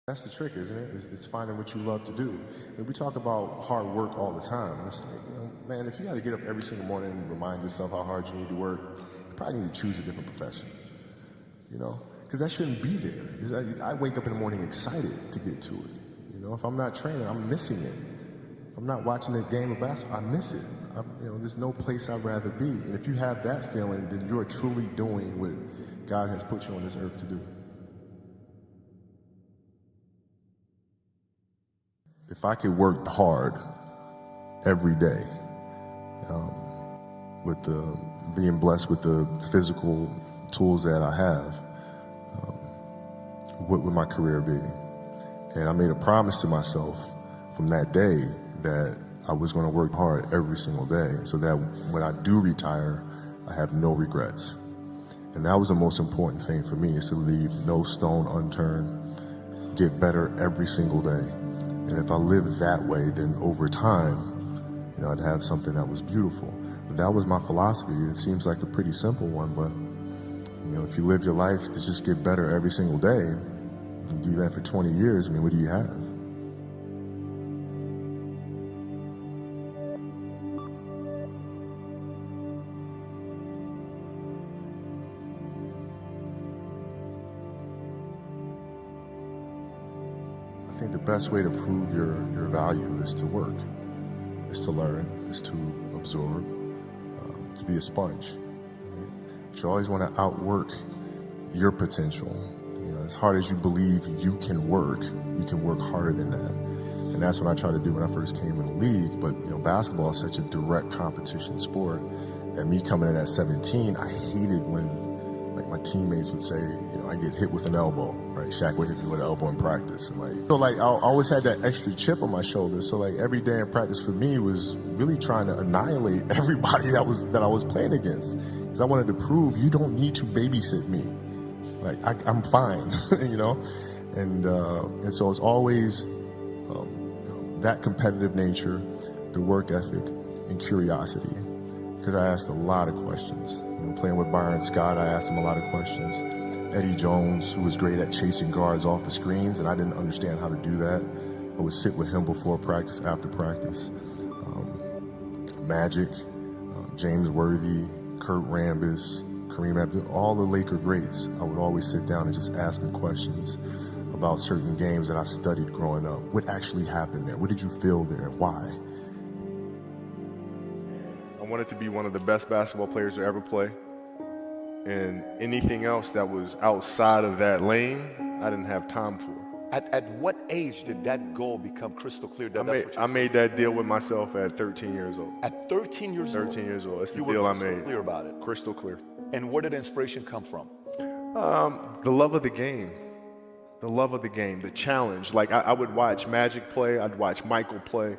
That's the trick, isn't it? It's finding what you love to do. And we talk about hard work all the time. It's like, man, if you got to get up every single morning and remind yourself how hard you need to work, you probably need to choose a different profession. Because that shouldn't be there. 'Cause I wake up in the morning excited to get to it. If I'm not training, I'm missing it. If I'm not watching a game of basketball, I miss it. There's no place I'd rather be. And if you have that feeling, then you're truly doing what God has put you on this earth to do. If I could work hard every day, with being blessed with the physical tools that I have, what would my career be? And I made a promise to myself from that day that I was going to work hard every single day so that when I do retire, I have no regrets. And that was the most important thing for me, is to leave no stone unturned, get better every single day. And if I lived that way, then over time, I'd have something that was beautiful. But that was my philosophy. It seems like a pretty simple one, but if you live your life to just get better every single day, and do that for 20 years, what do you have? I think the best way to prove your value is to work, is to learn, is to absorb, to be a sponge. Right? But you always want to outwork your potential. As hard as you believe you can work harder than that. And that's what I tried to do when I first came in the league. But basketball is such a direct competition sport that me coming in at 17, I hated when my teammates would say, I get hit with an elbow, right? Shaq would hit me with an elbow in practice. And I always had that extra chip on my shoulder. So every day in practice for me was really trying to annihilate everybody that I was playing against. Because I wanted to prove you don't need to babysit me. I'm fine, And so it's always that competitive nature, the work ethic, and curiosity. Because I asked a lot of questions. Playing with Byron Scott, I asked him a lot of questions. Eddie Jones, who was great at chasing guards off the screens, and I didn't understand how to do that. I would sit with him before practice, after practice. Magic, James Worthy, Kurt Rambis, Kareem Abdul, all the Laker greats. I would always sit down and just ask them questions about certain games that I studied growing up. What actually happened there? What did you feel there? Why? I wanted to be one of the best basketball players to ever play. And anything else that was outside of that lane, I didn't have time for. At what age did that goal become crystal clear? I made that deal with myself at 13 years old. At 13 years old? 13 years old. That's the you deal were I made. crystal clear about it? Crystal clear. And where did inspiration come from? The love of the game. The love of the game, the challenge. I would watch Magic play, I'd watch Michael play,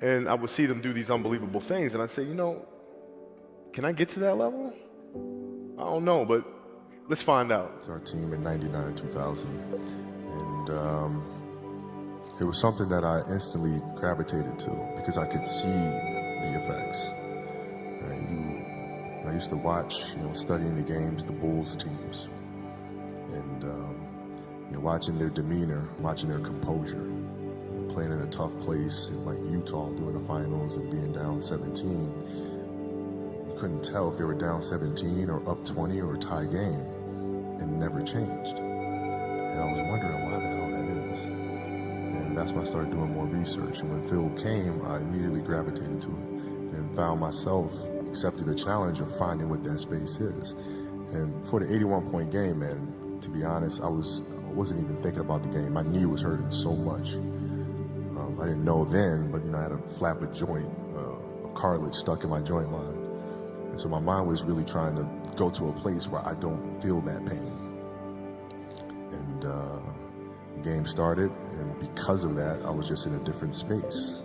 and I would see them do these unbelievable things, and I'd say, can I get to that level? I don't know, but let's find out. It's our team in 99, 2000, and it was something that I instantly gravitated to because I could see the effects. I used to watch, studying the games, the Bulls teams, and watching their demeanor, watching their composure, playing in a tough place like Utah, doing the finals and being down 17. Couldn't tell if they were down 17 or up 20 or a tie game, and never changed. And I was wondering why the hell that is. And that's when I started doing more research. And when Phil came, I immediately gravitated to it and found myself accepting the challenge of finding what that space is. And for the 81-point game, man, to be honest, I wasn't even thinking about the game. My knee was hurting so much. I didn't know then, but I had a flap of joint, of cartilage stuck in my joint line. And so my mind was really trying to go to a place where I don't feel that pain. And the game started, and because of that, I was just in a different space.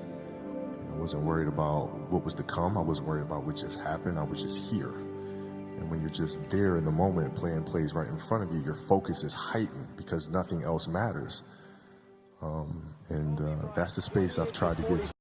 I wasn't worried about what was to come. I wasn't worried about what just happened. I was just here. And when you're just there in the moment, playing plays right in front of you, your focus is heightened because nothing else matters. And that's the space I've tried to get to.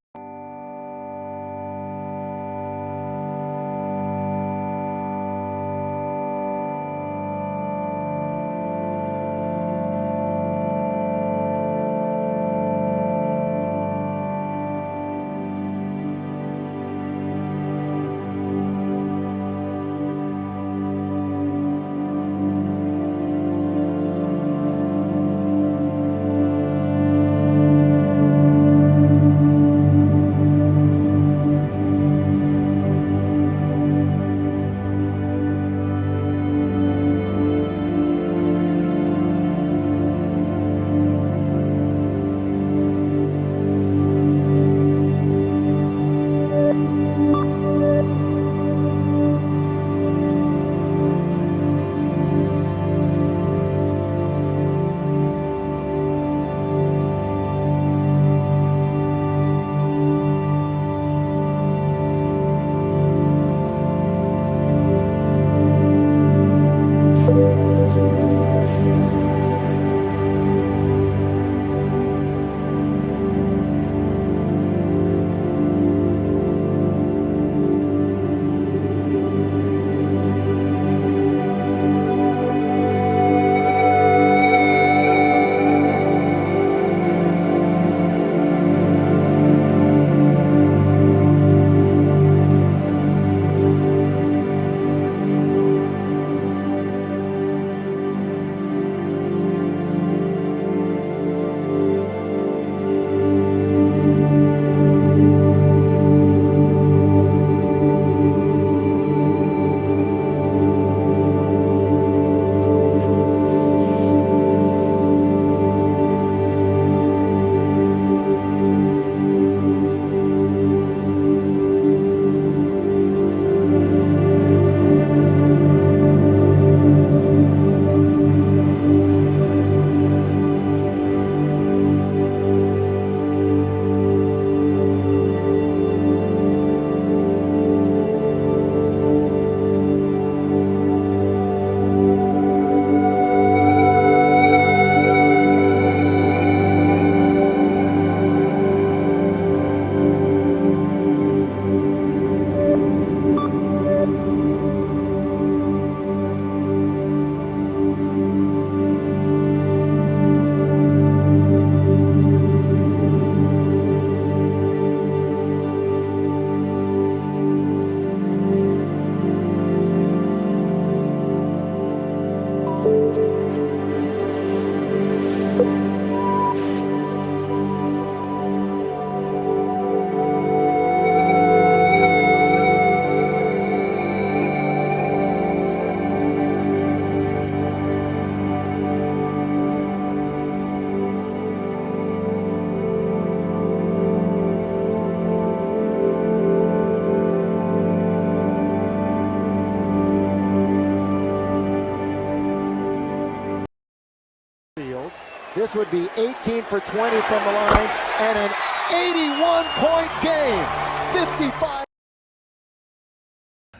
This would be 18 for 20 from the line and an 81-point game. 55.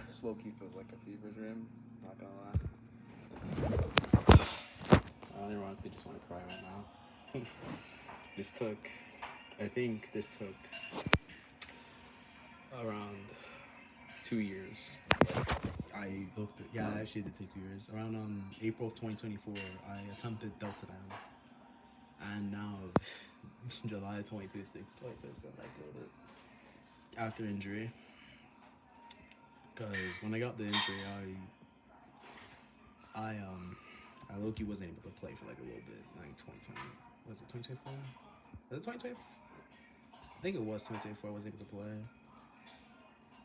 This low-key feels like a fever dream, not gonna lie. I ironically just want to cry right now. I think this took around 2 years. I looked at, yeah, actually it did take 2 years. Around April of 2024, I attempted Delta down. And now, July 2027, I killed it. After injury. Because when I got the injury, I low-key wasn't able to play for like a little bit, like 2020. Was it 2024? Was it 2024? I think it was 2024 I was able to play.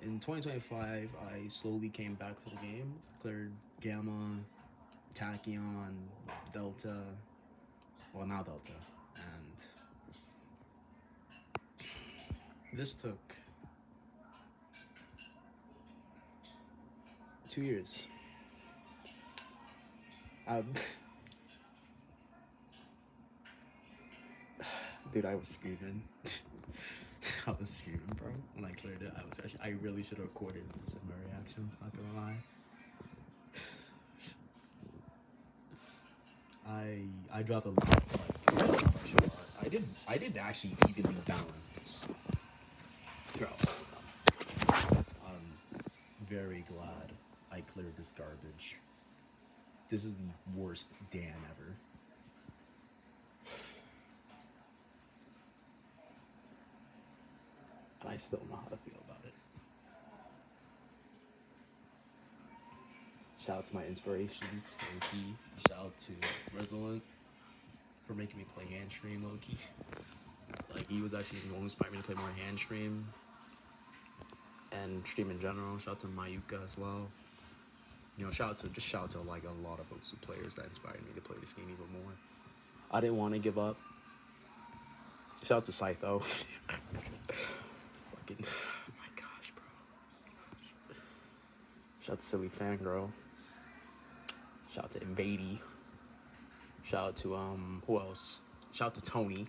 In 2025, I slowly came back to the game, cleared Gamma, Tachyon, Delta, well now Delta, and this took 2 years. Dude, I was screaming. I was screaming, bro. When I cleared it, I really should have recorded this in my reaction, not gonna lie. I dropped a lot, I didn't actually evenly balance this throughout all of them. I'm very glad I cleared this garbage. This is the worst Dan ever. And I still know how to feel about it. Shout out to my inspirations, low-key. Shout out to Resilient for making me play hand stream, low-key. Like, he was actually the one who inspired me to play more hand stream. And stream in general. Shout out to Mayuka as well. You know, shout out to like a lot of folks, players that inspired me to play this game even more. I didn't want to give up. Shout out to Scytho. Fucking, oh my gosh, bro. Shout out to Silly Fangirl. Shout out to Invadey. Shout out to who else? Shout out to Tony.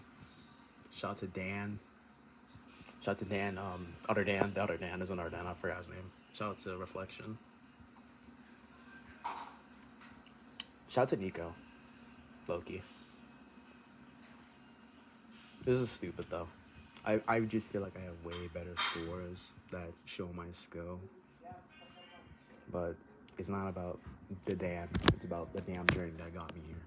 Shout out to Dan. Shout out to Dan, the other Dan is another Dan, I forgot his name. Shout out to Reflection. Shout out to Nico. Loki. This is stupid though. I just feel like I have way better scores that show my skill. But it's not about the Dan, it's about the damn journey that got me here.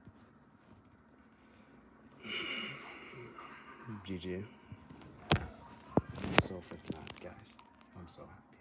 GG. I'm so freaking happy, guys. I'm so happy.